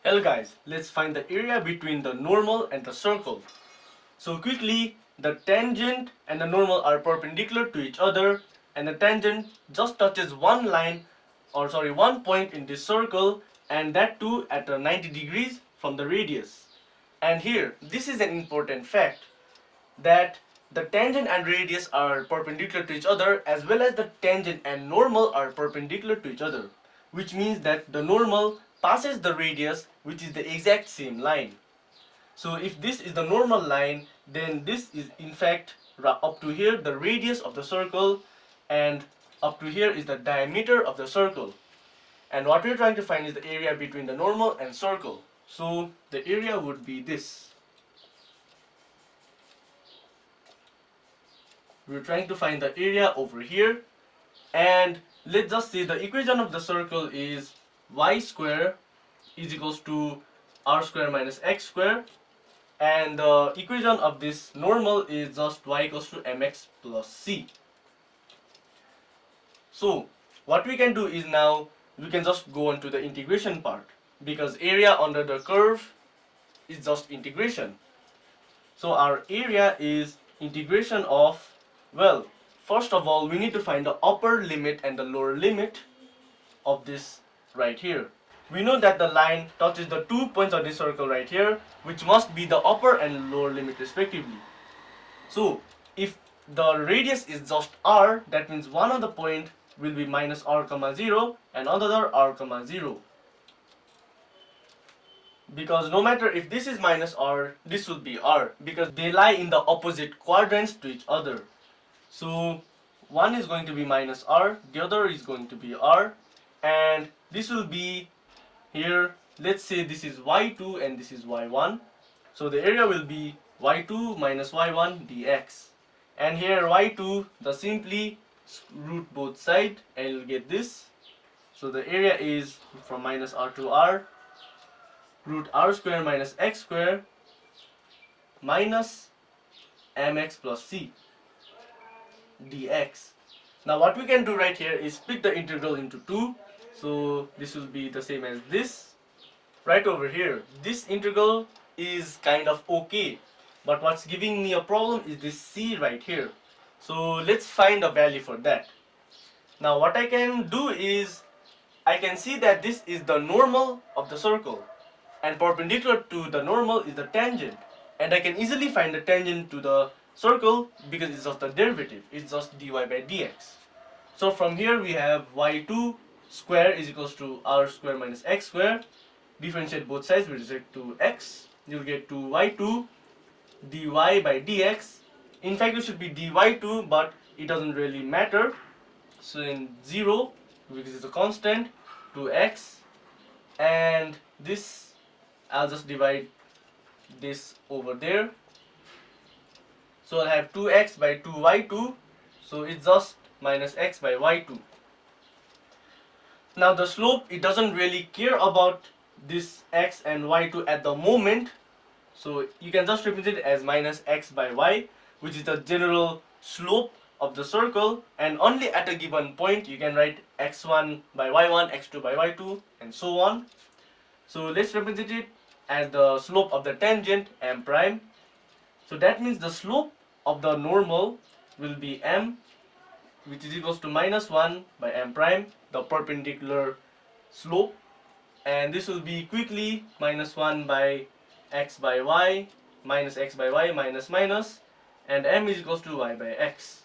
Hello guys, let's find the area between the normal and the circle. So quickly, the tangent and the normal are perpendicular to each other, and the tangent just touches one point in this circle, and that too at 90 degrees from the radius. And here, this is an important fact, that the tangent and radius are perpendicular to each other, as well as the tangent and normal are perpendicular to each other, which means that the normal passes the radius, which is the exact same line. So if this is the normal line, then this is in fact up to here the radius of the circle, and up to here is the diameter of the circle. And what we're trying to find is the area between the normal and circle. So the area would be this. We're trying to find the area over here, and let's just say the equation of the circle is y square is equals to r square minus x square, and the equation of this normal is just y equals to mx plus c. So what we can do is now we can just go on to the integration part, because area under the curve is just integration. So our area is integration of, well, first of all we need to find the upper limit and the lower limit of this right here. We know that the line touches the 2 points of this circle right here, which must be the upper and lower limit respectively. So if the radius is just r, that means one of the point will be minus r comma 0 and another r comma 0. Because no matter if this is minus r, this will be r, because they lie in the opposite quadrants to each other. So one is going to be minus r, the other is going to be r, and this will be here, let's say this is y2 and this is y1. So the area will be y2 minus y1 dx. And here y2, the simply root both sides and you'll get this. So the area is from minus r to r, root r square minus x square minus mx plus c dx. Now what we can do right here is split the integral into two. So this will be the same as this. Right over here, this integral is kind of okay, but what's giving me a problem is this c right here. So let's find a value for that. Now what I can do is, I can see that this is the normal of the circle, and perpendicular to the normal is the tangent, and I can easily find the tangent to the circle because it's just the derivative, it's just dy by dx. So from here we have y2 square is equals to r square minus x square. Differentiate both sides with respect to x, you'll get to y2 dy by dx. In fact it should be dy2, but it doesn't really matter. So in 0, because it's a constant, to x, and this I'll just divide this over there. So I'll have 2x by 2y2, so it's just minus x by y2. Now the slope, it doesn't really care about this x and y2 at the moment, so you can just represent it as minus x by y, which is the general slope of the circle, and only at a given point you can write x1 by y1, x2 by y2, and so on. So let's represent it as the slope of the tangent m prime. So that means the slope of the normal will be m, which is equals to minus 1 by m prime, the perpendicular slope, and this will be quickly minus 1 by x by y minus x by y minus minus, and m is equals to y by x.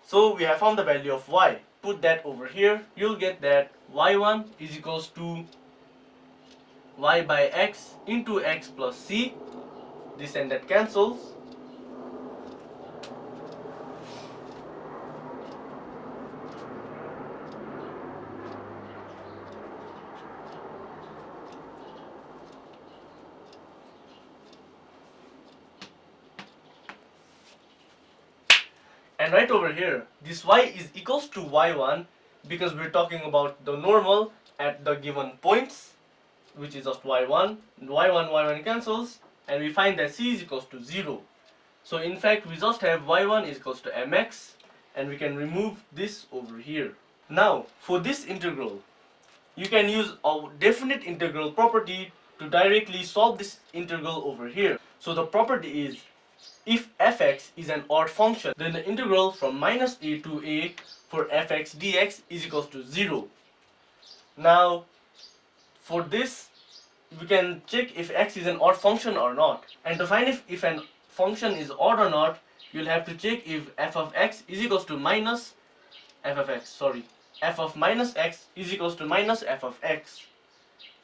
So we have found the value of y. Put that over here, you'll get that y1 is equals to y by x into x plus c. This and that cancels. And right over here, this y is equals to y1, because we're talking about the normal at the given points, which is just y1. Y1 cancels, and we find that c is equals to 0. So in fact we just have y1 is equals to mx, and we can remove this over here. Now for this integral, you can use a definite integral property to directly solve this integral over here. So the property is, if fx is an odd function, then the integral from minus a to a for fx dx is equals to 0. Now for this, we can check if x is an odd function or not. And to find if an function is odd or not, you'll have to check if f of x is equals to minus f of minus x is equals to minus f of x.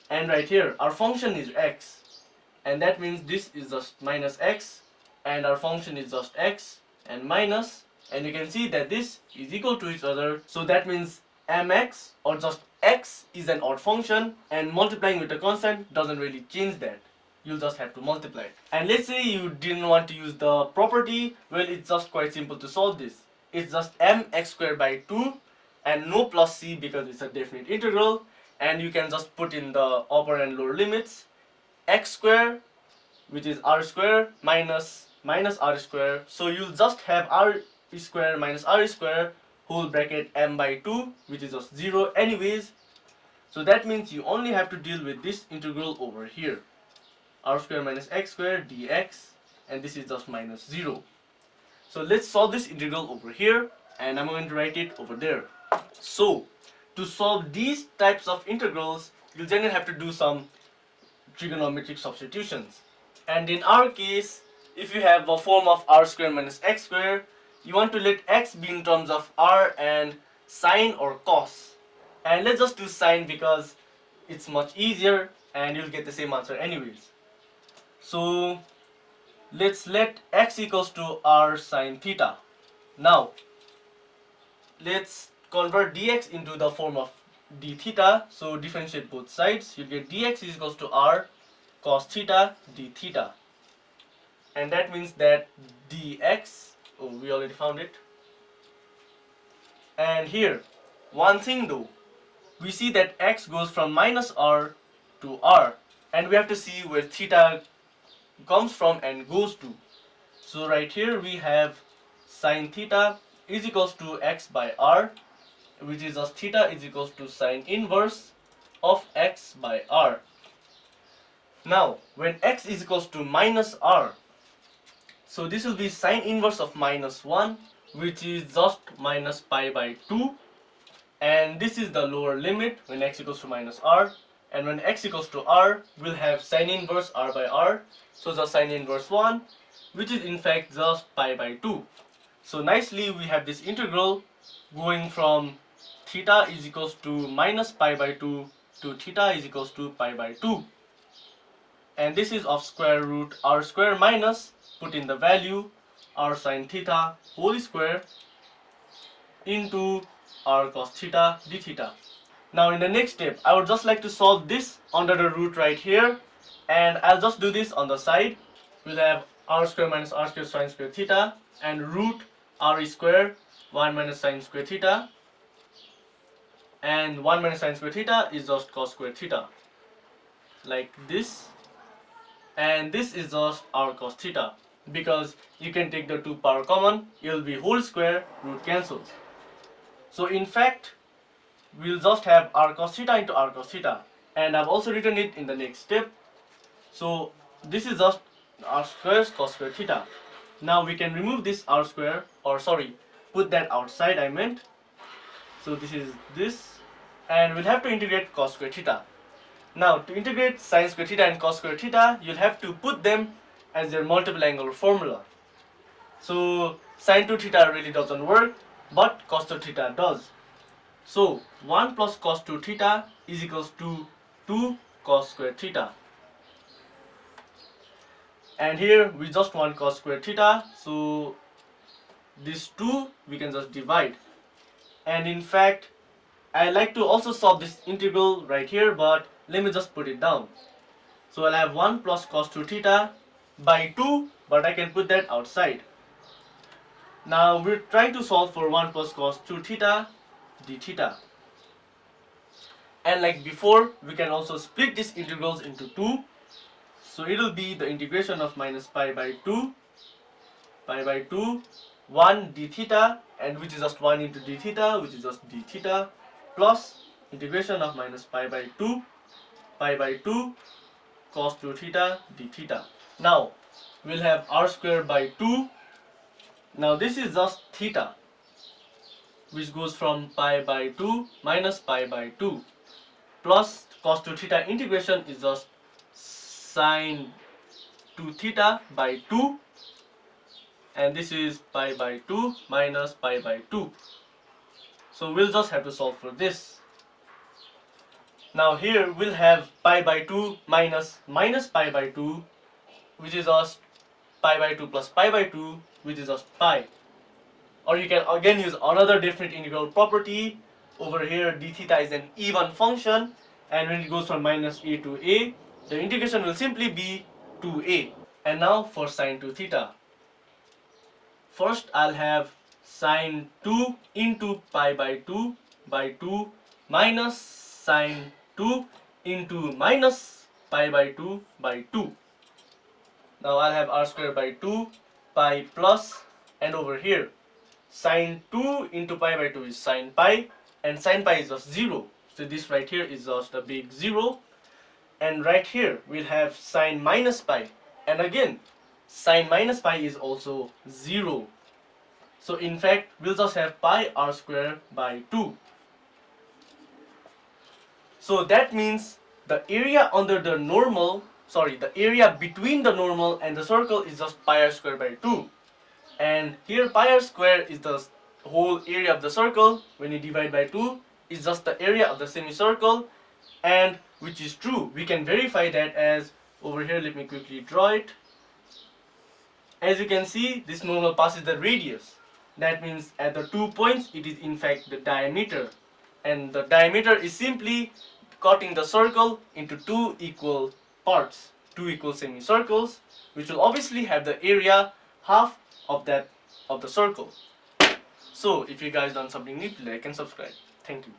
And right here, our function is x. And that means this is just minus x. And our function is just x and minus. And you can see that this is equal to each other. So that means mx, or just x, is an odd function, and multiplying with a constant doesn't really change that. You'll just have to multiply it. And let's say you didn't want to use the property. Well, it's just quite simple to solve this. It's just mx squared by 2 and no plus c because it's a definite integral. And you can just put in the upper and lower limits. X squared, which is r squared, minus r squared. So you'll just have r squared minus r squared whole bracket m by 2, which is just 0 anyways. So that means you only have to deal with this integral over here, r squared minus x squared dx, and this is just minus 0. So let's solve this integral over here, and I'm going to write it over there. So to solve these types of integrals, you'll generally have to do some trigonometric substitutions. And in our case, if you have a form of r squared minus x squared, you want to let x be in terms of r and sine or cos. And let's just do sine because it's much easier and you'll get the same answer anyways. So let's let x equals to r sine theta. Now let's convert dx into the form of d theta. So differentiate both sides. You get dx is equals to r cos theta d theta. And that means that dx, oh, we already found it. And here, one thing though, we see that x goes from minus r to r, and we have to see where theta comes from and goes to. So right here we have sine theta is equals to x by r, which is just theta is equals to sine inverse of x by r. Now when x is equals to minus r, so this will be sine inverse of minus 1, which is just minus pi by 2. And this is the lower limit when x equals to minus r. And when x equals to r, we'll have sine inverse r by r. So the sine inverse 1, which is in fact just pi by 2. So nicely we have this integral going from theta is equals to minus pi by 2 to theta is equals to pi by 2. And this is of square root r square minus, put in the value, r sine theta whole square into r cos theta d theta. Now in the next step, I would just like to solve this under the root right here, and I'll just do this on the side. We'll have r square minus r square sine square theta and root r square 1 minus sine square theta, and 1 minus sine square theta is just cos square theta, like this. And this is just r cos theta, because you can take the 2 power common, it will be whole square, root cancels. So in fact, we'll just have r cos theta into r cos theta, and I've also written it in the next step. So this is just r square cos square theta. Now we can remove this r square, or sorry, put that outside I meant. So this is this, and we'll have to integrate cos square theta. Now to integrate sine square theta and cos square theta, you'll have to put them as their multiple angle formula. So sine 2 theta really doesn't work, but cos 2 theta does. So 1 plus cos 2 theta is equals to 2 cos square theta. And here we just want cos square theta, so this 2 we can just divide. And in fact, I like to also solve this integral right here, but let me just put it down. So I'll have 1 plus cos 2 theta by 2, but I can put that outside. Now we're trying to solve for 1 plus cos 2 theta d theta. And like before, we can also split these integrals into 2. So it will be the integration of minus pi by 2, 1 d theta, and which is just 1 into d theta, which is just d theta, plus integration of minus pi by 2 cos 2 theta d theta. Now we'll have r square by 2. Now this is just theta, which goes from pi by 2 minus pi by 2 plus cos 2 theta integration is just sine 2 theta by 2, and this is pi by 2 minus pi by 2. So we'll just have to solve for this. Now here we'll have pi by 2 minus pi by 2, which is just pi by 2 plus pi by 2, which is just pi. Or you can again use another definite integral property. Over here d theta is an even function, and when it goes from minus a to a, the integration will simply be 2a. And now for sine 2 theta. First I'll have sine 2 into pi by 2 minus sine 2 into minus pi by 2 by 2. Now I'll have r square by 2 pi plus, and over here sine 2 into pi by 2 is sine pi, and sine pi is just 0. So this right here is just a big 0. And right here we'll have sine minus pi, and again sine minus pi is also 0. So in fact we'll just have pi r square by 2. So that means the area under the normal, the area between the normal and the circle is just pi r square by 2. And here pi r square is the whole area of the circle. When you divide by 2, it's just the area of the semicircle, and which is true. We can verify that as over here. Let me quickly draw it. As you can see, this normal passes the radius. That means at the 2 points it is in fact the diameter, and the diameter is simply cutting the circle into 2 equal parts, 2 equal semicircles, which will obviously have the area half of that of the circle. So if you guys done something new, like and subscribe. Thank you.